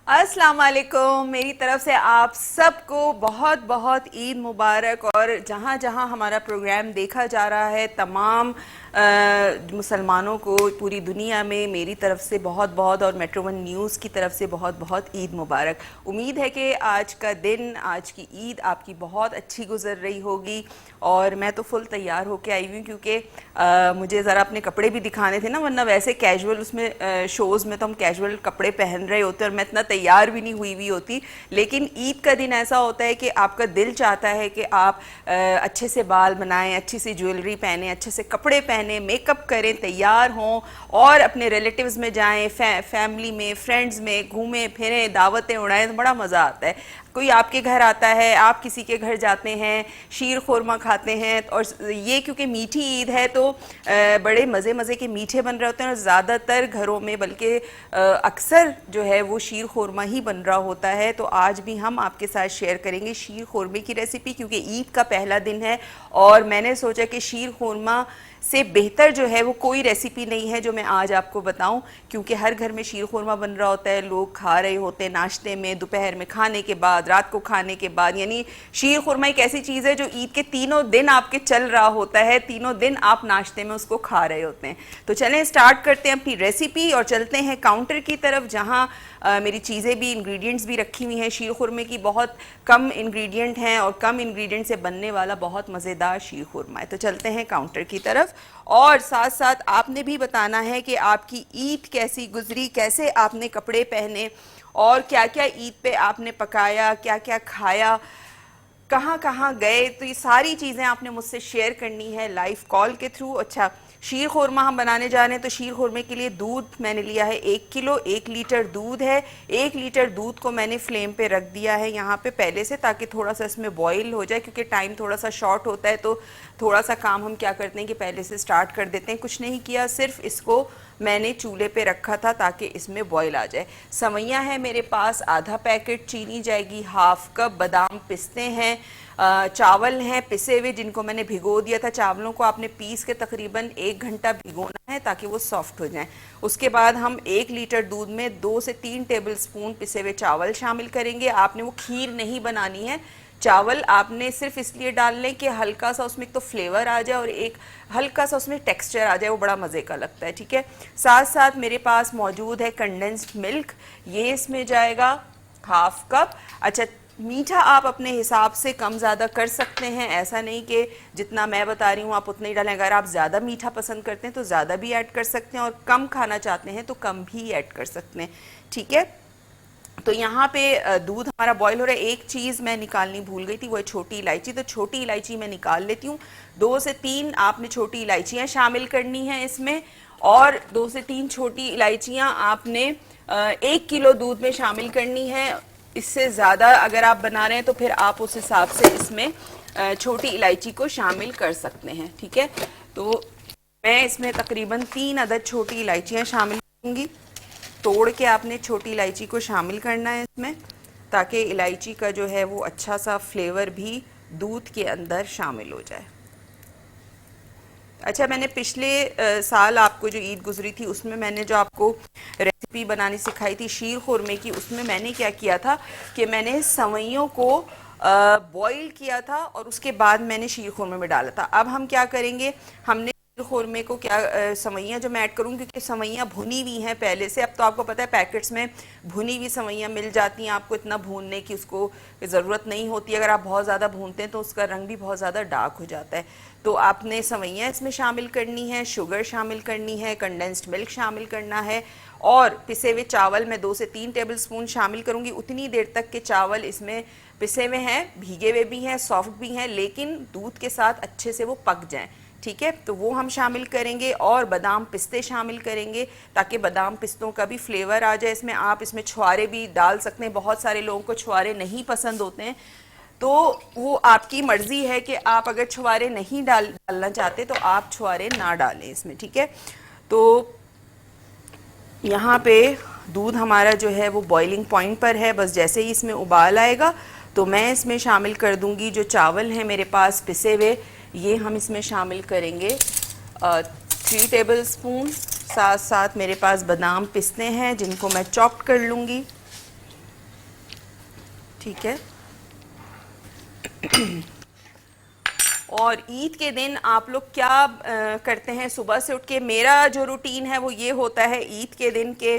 अस्सलाम वालेकुम। मेरी तरफ से आप सबको बहुत बहुत ईद मुबारक। और जहाँ जहाँ हमारा प्रोग्राम देखा जा रहा है तमाम मुसलमानों को पूरी दुनिया में मेरी तरफ से बहुत बहुत और मेट्रो वन न्यूज़ की तरफ से बहुत बहुत ईद मुबारक। उम्मीद है कि आज का दिन, आज की ईद आपकी बहुत अच्छी गुजर रही होगी। और मैं तो फुल तैयार होके आई हुई क्योंकि मुझे ज़रा अपने कपड़े भी दिखाने थे ना, वरना वैसे कैजुअल उसमें शोज़ में तो हम कैजुअल कपड़े पहन रहे होते और मैं इतना तैयार भी नहीं हुई होती। लेकिन ईद का दिन ऐसा होता है कि आपका दिल चाहता है कि आप अच्छे से बाल बनाएं, अच्छी सी ज्वेलरी पहने, अच्छे से कपड़े पहने, मेकअप करें, तैयार हों और अपने रिलेटिव्स में जाएं, फैमिली में, फ्रेंड्स में घूमें फिरें, दावतें उड़ाएं तो बड़ा मज़ा आता है। कोई आपके घर आता है, आप किसी के घर जाते हैं, शीर खुरमा खाते हैं। और ये क्योंकि मीठी ईद है तो बड़े मज़े मज़े के मीठे बन रहे होते हैं और ज़्यादातर घरों में बल्कि अक्सर जो है वो शीर खुरमा ही बन रहा होता है। तो आज भी हम आपके साथ शेयर करेंगे शीर खुरमे की रेसिपी, क्योंकि ईद का पहला दिन है और मैंने सोचा कि शीर खुरमा से बेहतर जो है वो कोई रेसिपी नहीं है जो मैं आज आपको बताऊं, क्योंकि हर घर में शीर खुरमा बन रहा होता है, लोग खा रहे होते हैं नाश्ते में, दोपहर में खाने के बाद, रात को खाने के बाद। यानी शीर खुरमा एक ऐसी चीज़ है जो ईद के तीनों दिन आपके चल रहा होता है, तीनों दिन आप नाश्ते में उसको खा रहे होते हैं। तो चलें स्टार्ट करते हैं अपनी रेसिपी और चलते हैं काउंटर की तरफ, जहाँ मेरी चीज़ें भी, इंग्रेडिएंट्स भी रखी हुई हैं। शीर खुरमे की बहुत कम इंग्रेडिएंट हैं और कम इंग्रेडिएंट से बनने वाला बहुत मज़ेदार शीर खुरमा है। तो चलते हैं काउंटर की तरफ और साथ साथ आपने भी बताना है कि आपकी ईद कैसी गुजरी, कैसे आपने कपड़े पहने और क्या क्या ईद पे आपने पकाया, क्या क्या खाया, कहाँ कहाँ गए। तो ये सारी चीज़ें आपने मुझसे शेयर करनी है लाइव कॉल के थ्रू। अच्छा, शीर खुरमा हम बनाने जा रहे हैं तो शीर खुरमे के लिए दूध मैंने लिया है 1 किलो, 1 लीटर दूध है। 1 लीटर दूध को मैंने फ्लेम पे रख दिया है यहाँ पे पहले से, ताकि थोड़ा सा इसमें बॉईल हो जाए, क्योंकि टाइम थोड़ा सा शॉर्ट होता है तो थोड़ा सा काम हम क्या करते हैं कि पहले से स्टार्ट कर देते हैं। कुछ नहीं किया, सिर्फ इसको मैंने चूल्हे पे रखा था ताकि इसमें बॉईल आ जाए। सवैयाँ है मेरे पास आधा पैकेट, चीनी जाएगी हाफ कप, बादाम पिस्ते हैं, चावल हैं पिसे हुए जिनको मैंने भिगो दिया था। चावलों को आपने पीस के तकरीबन 1 घंटा भिगोना है ताकि वो सॉफ्ट हो जाएं। उसके बाद हम 1 लीटर दूध में 2 से 3 टेबल स्पून पिसे हुए चावल शामिल करेंगे। आपने वो खीर नहीं बनानी है, चावल आपने सिर्फ इसलिए डालने कि हल्का सा उसमें एक तो फ्लेवर आ जाए और एक हल्का सा उसमें टेक्सचर आ जाए, वो बड़ा मज़े का लगता है। ठीक है, साथ साथ मेरे पास मौजूद है कंडेंस्ड मिल्क, ये इसमें जाएगा हाफ कप। अच्छा, मीठा आप अपने हिसाब से कम ज़्यादा कर सकते हैं, ऐसा नहीं कि जितना मैं बता रही हूँ आप उतना ही डालें। अगर आप ज़्यादा मीठा पसंद करते हैं तो ज़्यादा भी ऐड कर सकते हैं और कम खाना चाहते हैं तो कम भी ऐड कर सकते हैं। ठीक है, तो यहाँ पे दूध हमारा बॉईल हो रहा है। एक चीज़ मैं निकालनी भूल गई थी, वो है छोटी इलायची। तो छोटी इलायची मैं निकाल लेती हूँ। 2 से 3 आपने छोटी इलायचियाँ शामिल करनी हैं इसमें, और 2 से 3 छोटी इलायचियाँ आपने 1 किलो दूध में शामिल करनी है। इससे ज़्यादा अगर आप बना रहे हैं तो फिर आप उस हिसाब से इसमें छोटी इलायची को शामिल कर सकते हैं। ठीक है, तो मैं इसमें तकरीबन 3 अदद छोटी इलायचियाँ शामिल करूँगी। तोड़ के आपने छोटी इलायची को शामिल करना है इसमें, ताकि इलायची का जो है वो अच्छा सा फ्लेवर भी दूध के अंदर शामिल हो जाए। अच्छा, मैंने पिछले साल आपको जो ईद गुजरी थी उसमें मैंने जो आपको रेसिपी बनानी सिखाई थी शीर खुरमे की, उसमें मैंने क्या किया था कि मैंने सवैयों को बॉईल किया था और उसके बाद मैंने शीर खुरमे में डाला था। अब हम क्या करेंगे, हमने खुरमे को क्या सवैयाँ जो मैं ऐड करूँगी, क्योंकि सवैयाँ भुनी हुई हैं पहले से। अब तो आपको पता है पैकेट्स में भुनी हुई सवैयाँ मिल जाती हैं, आपको इतना भूनने की उसको ज़रूरत नहीं होती। अगर आप बहुत ज़्यादा भूनते हैं तो उसका रंग भी बहुत ज़्यादा डार्क हो जाता है। तो आपने सवैयाँ इसमें शामिल करनी है, शुगर शामिल करनी है, कंडेंस्ड मिल्क शामिल करना है और पिसे हुए चावल मैं 2 से 3 टेबल स्पून शामिल करूँगी उतनी देर तक के चावल इसमें पिसे हुए हैं, भीगे हुए भी हैं, सॉफ्ट भी हैं, लेकिन दूध के साथ अच्छे से वो पक जाएँ। ठीक है, तो वो हम शामिल करेंगे और बादाम पिस्ते शामिल करेंगे ताकि बादाम पिस्तों का भी फ्लेवर आ जाए इसमें। आप इसमें छुआरे भी डाल सकते हैं, बहुत सारे लोगों को छुआरे नहीं पसंद होते हैं, तो वो आपकी मर्ज़ी है कि आप अगर छुआरे नहीं डालना चाहते तो आप छुआरे ना डालें इसमें। ठीक है, तो यहाँ पे दूध हमारा जो है वो बॉइलिंग पॉइंट पर है। बस जैसे ही इसमें उबाल आएगा तो मैं इसमें शामिल कर दूँगी जो चावल हैं मेरे पास पिसे हुए, ये हम इसमें शामिल करेंगे 3 टेबल स्पून। साथ साथ मेरे पास बादाम पिस्ते हैं जिनको मैं चॉप कर लूँगी। ठीक है। और ईद के दिन आप लोग क्या करते हैं सुबह से उठ के? मेरा जो रूटीन है वो ये होता है ईद के दिन के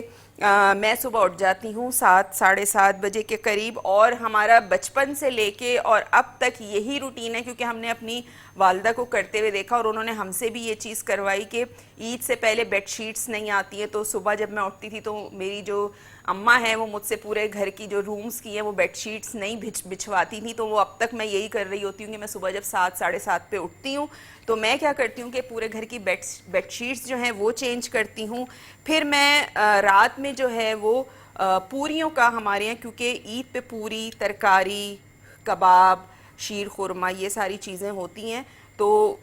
मैं सुबह उठ जाती हूँ 7 साढ़े 7 बजे के करीब, और हमारा बचपन से लेके और अब तक यही रूटीन है, क्योंकि हमने अपनी वालदा को करते हुए देखा और उन्होंने हमसे भी ये चीज़ करवाई कि ईद से पहले बेडशीट्स नहीं आती हैं। तो सुबह जब मैं उठती थी तो मेरी जो अम्मा है वो मुझसे पूरे घर की जो रूम्स की हैं वो बेडशीट्स नहीं बिछवाती थी। तो वो अब तक मैं यही कर रही होती हूँ कि मैं सुबह जब 7 साढ़े 7 पे उठती हूँ तो मैं क्या करती हूँ कि पूरे घर की बेडशीट्स जो हैं वो चेंज करती हूँ। फिर मैं रात में जो है वो पूरियों का, हमारे यहाँ क्योंकि ईद पे पूरी, तरकारी, कबाब, शीर खुरमा ये सारी चीज़ें होती हैं, तो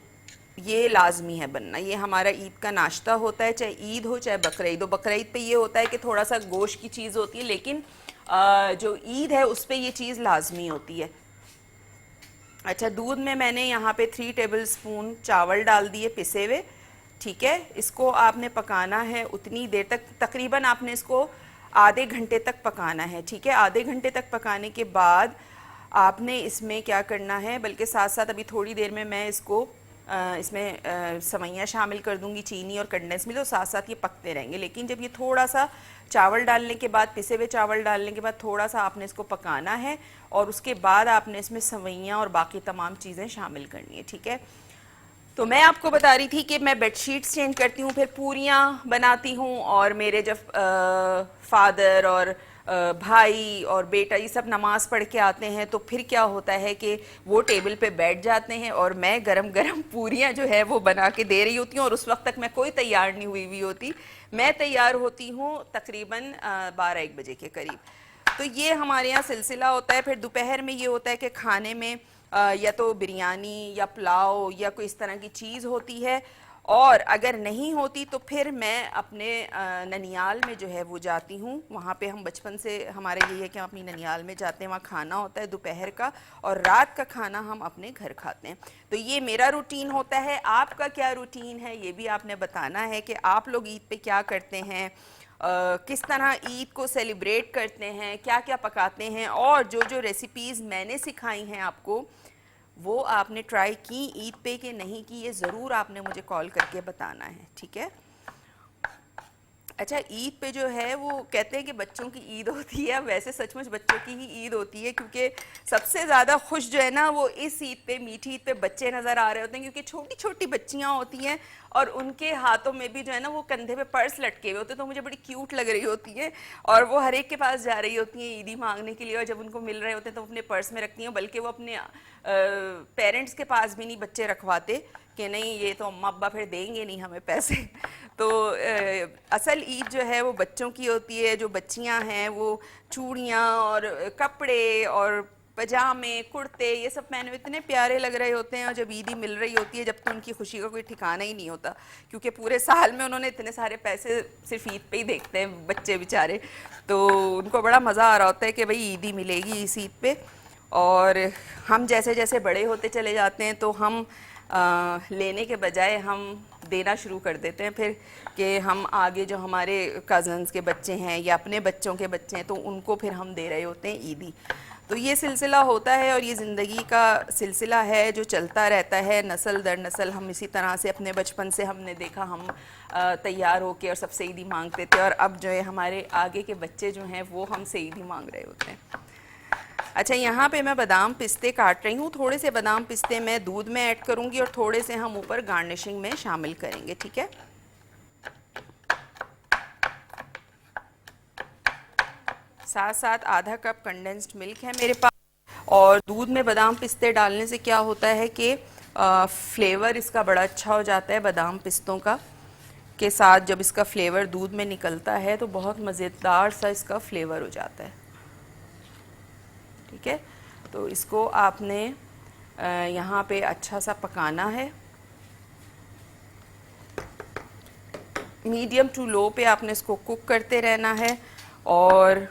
ये लाजमी है बनना। ये हमारा ईद का नाश्ता होता है, चाहे ईद हो चाहे बकरीद हो। बकरीद पे ये होता है कि थोड़ा सा गोश्त की चीज़ होती है, लेकिन जो ईद है उस पे ये चीज़ लाजमी होती है। अच्छा, दूध में मैंने यहाँ पे 3 टेबल स्पून चावल डाल दिए पिसे हुए। ठीक है, इसको आपने पकाना है उतनी देर तक, तकरीबन आपने इसको आधे घंटे तक पकाना है। ठीक है, आधे घंटे तक पकाने के बाद आपने इसमें क्या करना है, बल्कि साथ साथ अभी थोड़ी देर में मैं इसको इसमें सवैयाँ शामिल कर दूंगी, चीनी और कंडेंस मिल्क, तो साथ साथ ये पकते रहेंगे। लेकिन जब ये थोड़ा सा चावल डालने के बाद, पिसे हुए चावल डालने के बाद थोड़ा सा आपने इसको पकाना है, और उसके बाद आपने इसमें सवैयाँ और बाकी तमाम चीज़ें शामिल करनी है। ठीक है, तो मैं आपको बता रही थी कि मैं बेडशीट्स चेंज करती हूँ, फिर पूरियाँ बनाती हूँ, और मेरे जब फादर और भाई और बेटा ये सब नमाज़ पढ़ के आते हैं तो फिर क्या होता है कि वो टेबल पे बैठ जाते हैं और मैं गरम गरम पूरियाँ जो है वो बना के दे रही होती हूँ, और उस वक्त तक मैं कोई तैयार नहीं हुई होती। मैं तैयार होती हूँ तकरीबन 12-1 बजे के करीब। तो ये हमारे यहाँ सिलसिला होता है। फिर दोपहर में ये होता है कि खाने में या तो बिरयानी या पुलाव या कोई इस तरह की चीज़ होती है, और अगर नहीं होती तो फिर मैं अपने ननियाल में जो है वो जाती हूँ। वहाँ पे हम बचपन से हमारा यही है कि हम अपनी ननियाल में जाते हैं, वहाँ खाना होता है दोपहर का, और रात का खाना हम अपने घर खाते हैं। तो ये मेरा रूटीन होता है। आपका क्या रूटीन है ये भी आपने बताना है कि आप लोग ईद पे क्या करते हैं, किस तरह ईद को सेलिब्रेट करते हैं, क्या क्या पकाते हैं, और जो जो रेसिपीज़ मैंने सिखाई हैं आपको वो आपने ट्राई की ईद पे कि नहीं की, ये ज़रूर आपने मुझे कॉल करके बताना है। ठीक है। अच्छा, ईद पे जो है वो कहते हैं कि बच्चों की ईद होती है। वैसे सचमुच बच्चों की ही ईद होती है, क्योंकि सबसे ज़्यादा खुश जो है ना वो इस ईद पे, मीठी ईद पे बच्चे नज़र आ रहे होते हैं, क्योंकि छोटी छोटी बच्चियाँ होती हैं और उनके हाथों में भी जो है ना वो कंधे पे पर्स लटके हुए होते हैं, तो मुझे बड़ी क्यूट लग रही होती है, और वो हर एक के पास जा रही होती हैं ईदी मांगने के लिए, और जब उनको मिल रहे होते हैं तो अपने पर्स में रखती हैं, बल्कि वो अपने पेरेंट्स के पास भी नहीं बच्चे रखवाते कि नहीं ये तो अम्मा अब्बा फिर देंगे नहीं हमें पैसे। तो असल ईद जो है वो बच्चों की होती है। जो बच्चियां हैं वो चूड़ियाँ और कपड़े और पजामे, कुर्ते ये सब पहने हुए इतने प्यारे लग रहे होते हैं, और जब ईदी मिल रही होती है जब तो उनकी खुशी का कोई ठिकाना ही नहीं होता, क्योंकि पूरे साल में उन्होंने इतने सारे पैसे सिर्फ ईद पे ही देखते हैं बच्चे बेचारे। तो उनको बड़ा मज़ा आ रहा होता है कि भाई ईदी मिलेगी इस ईद पे। और हम जैसे जैसे बड़े होते चले जाते हैं तो हम लेने के बजाय हम देना शुरू कर देते हैं फिर, कि हम आगे जो हमारे कज़न्स के बच्चे हैं या अपने बच्चों के बच्चे हैं तो उनको फिर हम दे रहे होते हैं ईदी। तो ये सिलसिला होता है, और ये ज़िंदगी का सिलसिला है जो चलता रहता है नस्ल दर नस्ल। हम इसी तरह से अपने बचपन से हमने देखा, हम तैयार होके और सबसे ईदी मांगते थे, और अब जो है हमारे आगे के बच्चे जो हैं वो हमसे ईदी मांग रहे होते हैं। अच्छा, यहाँ पे मैं बादाम पिस्ते काट रही हूँ। थोड़े से बादाम पिस्ते मैं दूध में ऐड करूँगी और थोड़े से हम ऊपर गार्निशिंग में शामिल करेंगे। ठीक है, साथ साथ आधा कप कंडेंस्ड मिल्क है मेरे पास। और दूध में बादाम पिस्ते डालने से क्या होता है कि फ्लेवर इसका बड़ा अच्छा हो जाता है। बादाम पिस्तों का के साथ जब इसका फ्लेवर दूध में निकलता है तो बहुत मज़ेदार सा इसका फ्लेवर हो जाता है। ठीक है, तो इसको आपने यहाँ पे अच्छा सा पकाना है। मीडियम टू लो पे आपने इसको कुक करते रहना है। और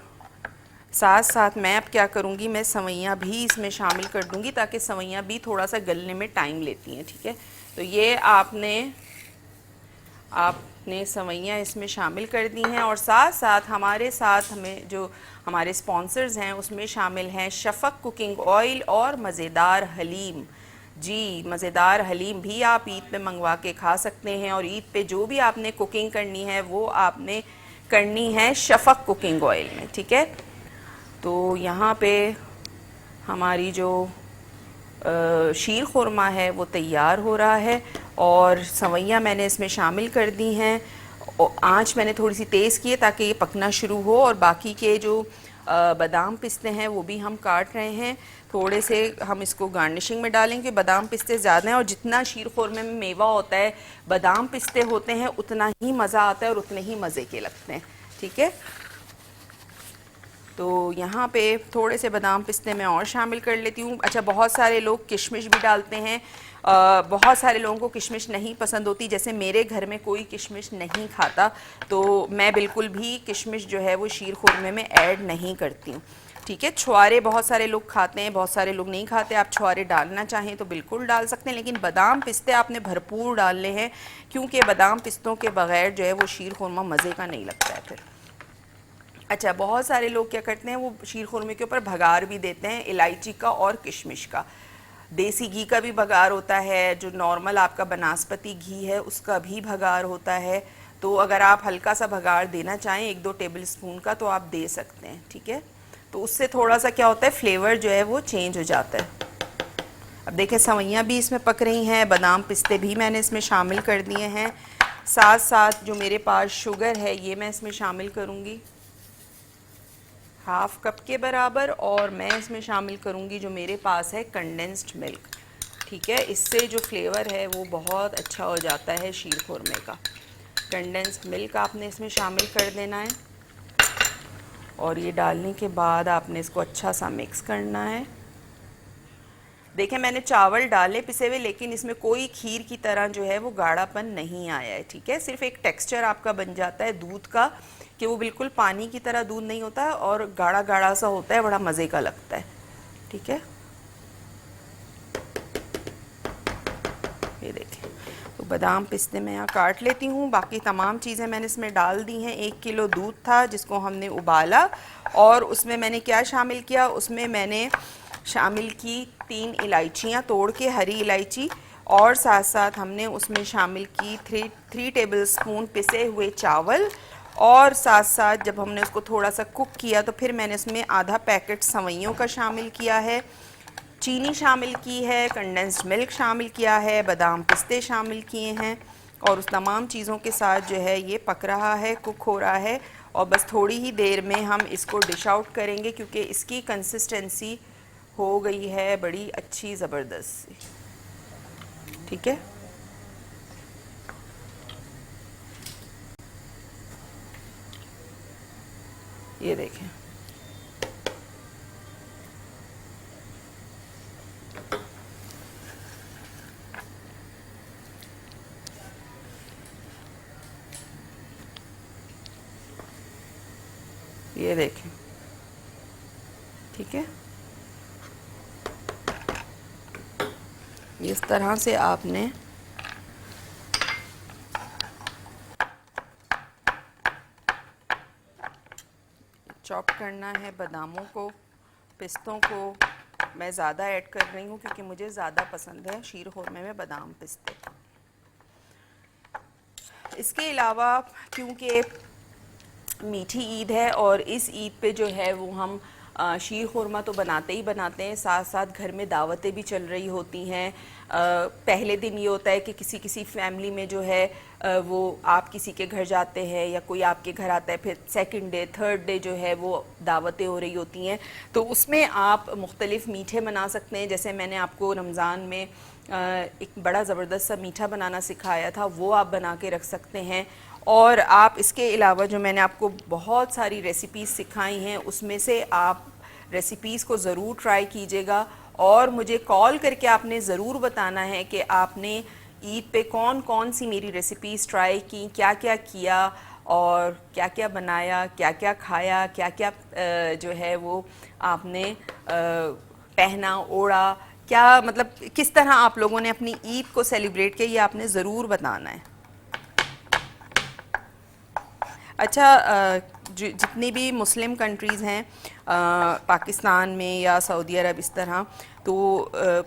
साथ साथ मैं अब क्या करूँगी, मैं सवैयाँ भी इसमें शामिल कर दूँगी, ताकि सवैयाँ भी थोड़ा सा गलने में टाइम लेती हैं। ठीक है, तो ये आप ने सवैयाँ इसमें शामिल कर दी हैं और साथ साथ हमारे साथ हमें जो हमारे स्पॉन्सर्स हैं उसमें शामिल हैं शफ़क़ कुकिंग ऑयल और मज़ेदार हलीम। जी, मज़ेदार हलीम भी आप ईद पे मंगवा के खा सकते हैं और ईद पे जो भी आपने कुकिंग करनी है वो आपने करनी है शफ़क़ कुकिंग ऑयल में, ठीक है। तो यहाँ पे हमारी जो शीर खुरमा है वो तैयार हो रहा है और सवैयाँ मैंने इसमें शामिल कर दी हैं। आँच मैंने थोड़ी सी तेज़ की है ताकि ये पकना शुरू हो और बाकी के जो बादाम पिस्ते हैं वो भी हम काट रहे हैं। थोड़े से हम इसको गार्निशिंग में डालेंगे, बादाम पिस्ते ज़्यादा हैं और जितना शीर खुरमे में मेवा होता है बादाम पिस्ते होते हैं उतना ही मज़ा आता है और उतने ही मज़े के लगते हैं, ठीक है। तो यहाँ पे थोड़े से बादाम पिस्ते मैं और शामिल कर लेती हूँ। अच्छा, बहुत सारे लोग किशमिश भी डालते हैं, बहुत सारे लोगों को किशमिश नहीं पसंद होती, जैसे मेरे घर में कोई किशमिश नहीं खाता तो मैं बिल्कुल भी किशमिश जो है वो शीर खुरमे में ऐड नहीं करती हूँ, ठीक है। छुआरे बहुत सारे लोग खाते हैं, बहुत सारे लोग नहीं खाते। आप छुआरे डालना चाहें तो बिल्कुल डाल सकते हैं, लेकिन बादाम पिस्ते आपने भरपूर डालने हैं क्योंकि बादाम पिस्तों के बग़ैर जो है वो शीर खुरमा मज़े का नहीं लगता है फिर। अच्छा, बहुत सारे लोग क्या करते हैं वो शीर खुरमे के ऊपर भगार भी देते हैं इलायची का और किशमिश का। देसी घी का भी भगार होता है, जो नॉर्मल आपका बनास्पति घी है उसका भी भगार होता है। तो अगर आप हल्का सा भगार देना चाहें 1-2 टेबल स्पून का तो आप दे सकते हैं, ठीक है। तो उससे थोड़ा सा क्या होता है फ्लेवर जो है वो चेंज हो जाता है। अब देखें सवैयाँ भी इसमें पक रही हैं, बादाम पिस्ते भी मैंने इसमें शामिल कर दिए हैं। साथ साथ जो मेरे पास शुगर है ये मैं इसमें शामिल करूँगी 1/2 कप के बराबर और मैं इसमें शामिल करूँगी जो मेरे पास है कंडेंस्ड मिल्क, ठीक है। इससे जो फ्लेवर है वो बहुत अच्छा हो जाता है शीर खुरमे का। कंडेंस्ड मिल्क आपने इसमें शामिल कर देना है और ये डालने के बाद आपने इसको अच्छा सा मिक्स करना है। देखें मैंने चावल डाले पिसे हुए, लेकिन इसमें कोई खीर की तरह जो है वो गाढ़ापन नहीं आया है, ठीक है। सिर्फ एक टेक्सचर आपका बन जाता है दूध का कि वो बिल्कुल पानी की तरह दूध नहीं होता और गाढ़ा गाढ़ा सा होता है, बड़ा मज़े का लगता है, ठीक है। ये देखें, तो बादाम पिस्ते मैं यहाँ काट लेती हूँ। बाकी तमाम चीज़ें मैंने इसमें डाल दी हैं। 1 किलो दूध था जिसको हमने उबाला और उसमें मैंने क्या शामिल किया, उसमें मैंने शामिल की 3 इलायचियाँ तोड़ के, हरी इलायची, और साथ साथ हमने उसमें शामिल की 3 टेबल स्पून पिसे हुए चावल और साथ साथ जब हमने उसको थोड़ा सा कुक किया तो फिर मैंने उसमें आधा पैकेट सवैयों का शामिल किया है, चीनी शामिल की है, कंडेंस्ड मिल्क शामिल किया है, बादाम पिस्ते शामिल किए हैं और उस तमाम चीज़ों के साथ जो है ये पक रहा है, कुक हो रहा है और बस थोड़ी ही देर में हम इसको डिश आउट करेंगे क्योंकि इसकी कंसिस्टेंसी हो गई है बड़ी अच्छी ज़बरदस्त, ठीक है। ये देखें, ये देखें, ठीक है। इस तरह से आपने चॉप करना है बादामों को, पिस्तों को मैं ज़्यादा ऐड कर रही हूँ क्योंकि मुझे ज़्यादा पसंद है शीर खुरमे में बादाम पिस्ते। इसके अलावा क्योंकि मीठी ईद है और इस ईद पे जो है वो हम शीर खुरमा तो बनाते ही बनाते हैं, साथ साथ घर में दावतें भी चल रही होती हैं। पहले दिन ये होता है कि किसी किसी फैमिली में जो है वो आप किसी के घर जाते हैं या कोई आपके घर आता है, फिर सेकंड डे थर्ड डे जो है वो दावतें हो रही होती हैं, तो उसमें आप मुख्तलिफ़ मीठे बना सकते हैं। जैसे मैंने आपको रमज़ान में एक बड़ा ज़बरदस्त सा मीठा बनाना सिखाया था, वो आप बना के रख सकते हैं। और आप इसके अलावा जो मैंने आपको बहुत सारी रेसिपीज़ सिखाई हैं उसमें से आप रेसिपीज़ को ज़रूर ट्राई कीजिएगा और मुझे कॉल करके आपने ज़रूर बताना है कि आपने ईद पे कौन कौन सी मेरी रेसिपीज़ ट्राई की, क्या क्या किया और क्या क्या बनाया, क्या क्या खाया, क्या क्या जो है वो आपने पहना ओढ़ा, क्या मतलब किस तरह आप लोगों ने अपनी ईद को सेलिब्रेट किया, ये आपने ज़रूर बताना है। अच्छा, जितनी भी मुस्लिम कंट्रीज़ हैं पाकिस्तान में या सऊदी अरब इस तरह, तो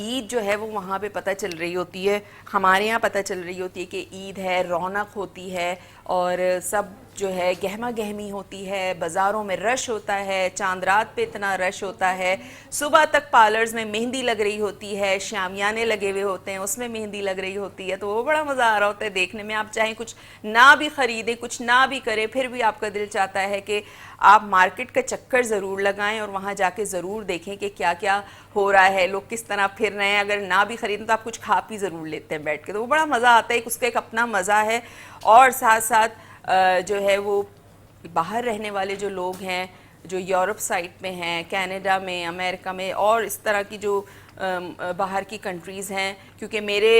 ईद जो है वो वहाँ पे पता चल रही होती है, हमारे यहाँ पता चल रही होती है कि ईद है, रौनक होती है और सब जो है गहमा गहमी होती है, बाज़ारों में रश होता है, चांद रात पे इतना रश होता है, सुबह तक पार्लर्स में मेहंदी लग रही होती है, शामियाने लगे हुए होते हैं उसमें मेहंदी लग रही होती है, तो वो बड़ा मज़ा आ रहा होता है देखने में। आप चाहें कुछ ना भी ख़रीदें, कुछ ना भी करें, फिर भी आपका दिल चाहता है कि आप मार्केट का चक्कर ज़रूर लगाएं और वहाँ जाके ज़रूर देखें कि क्या क्या हो रहा है, लोग किस तरह फिर रहे हैं। अगर ना भी ख़रीदें तो आप कुछ खा पी ज़रूर लेते हैं बैठ के, तो वो बड़ा मज़ा आता है, उसका एक अपना मज़ा है। और साथ साथ जो है वो बाहर रहने वाले जो लोग हैं, जो यूरोप साइड में हैं, कनाडा में, अमेरिका में और इस तरह की जो बाहर की कंट्रीज़ हैं, क्योंकि मेरे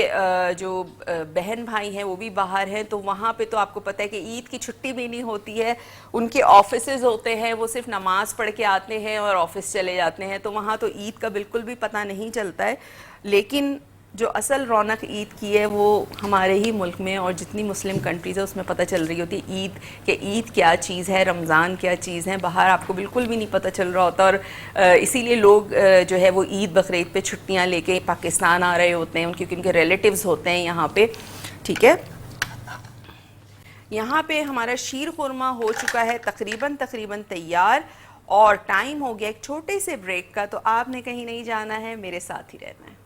जो बहन भाई हैं वो भी बाहर हैं, तो वहाँ पे तो आपको पता है कि ईद की छुट्टी भी नहीं होती है, उनके ऑफिसेज होते हैं, वो सिर्फ नमाज़ पढ़ के आते हैं और ऑफिस चले जाते हैं, तो वहाँ तो ईद का बिल्कुल भी पता नहीं चलता है। लेकिन जो असल रौनक ईद की है वो हमारे ही मुल्क में और जितनी मुस्लिम कंट्रीज़ है उसमें पता चल रही होती है ईद, कि ईद क्या चीज़ है, रमज़ान क्या चीज़ है, बाहर आपको बिल्कुल भी नहीं पता चल रहा होता। और इसीलिए लोग जो है वो ईद बकरीद पे छुट्टियां लेके पाकिस्तान आ रहे होते हैं, उनके उनके रिलेटिव्स होते हैं यहाँ पे। ठीक है, यहाँ पे हमारा शीर खुरमा हो चुका है तकरीबन तैयार और टाइम हो गया एक छोटे से ब्रेक का, तो आपने कहीं नहीं जाना है, मेरे साथ ही रहना है।